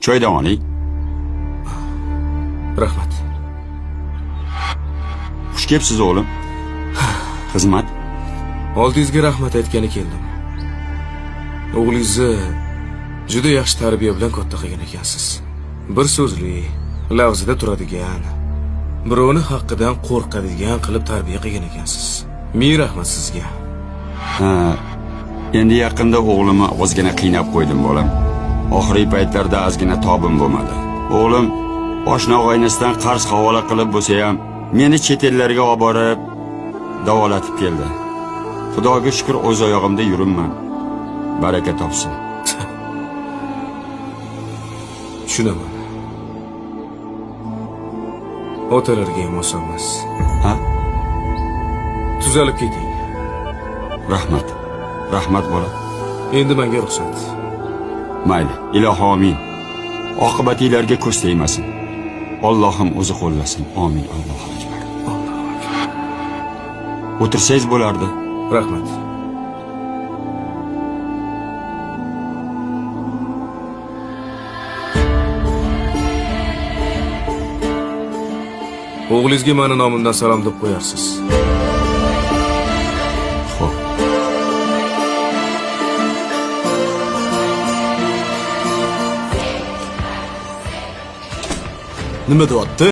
Choydan oling. Rahmat. Xush kelibsiz o'g'lim. Xizmat. Oldingizga rahmat aytgani keldim. O'g'lingizni juda yaxshi tarbiya bilan katta qilgan ekansiz. Bir so'zli, lavzida turadigan, birovni haqqidan qo'rqadigan qilib tarbiya qilgan ekansiz. Ming rahmat sizga. Ha, endi yaqinda o'g'limni ozgina qiynab qo'ydim bolam. Oxirgi paytlarda ozgina tobim bo'lmadi. O'g'lim oshna og'aynasidan qarz havola qilib bo'lsa ham meni chet ellarga olib borib davolatib keldi. Xudoga shukr o'z oyog'imda yuribman. Baraka topsin. Tushunaman. Otalarga ham oson emas. Ha? Tuzalib keting. Rahmat. Rahmat bola. Endi menga ruxsat. Mayli, ilohi amin. Oqibatinglarga ko'z tegmasin. Allohim o'zi qo'llasin. Amin. Allohu akbar. Allohu akbar. O'tirsangiz bo'lardi. Rahmat. O'g'lingizga meni nomimdan salom deb qo'yarsiz. Xo'p. Nima deyapti?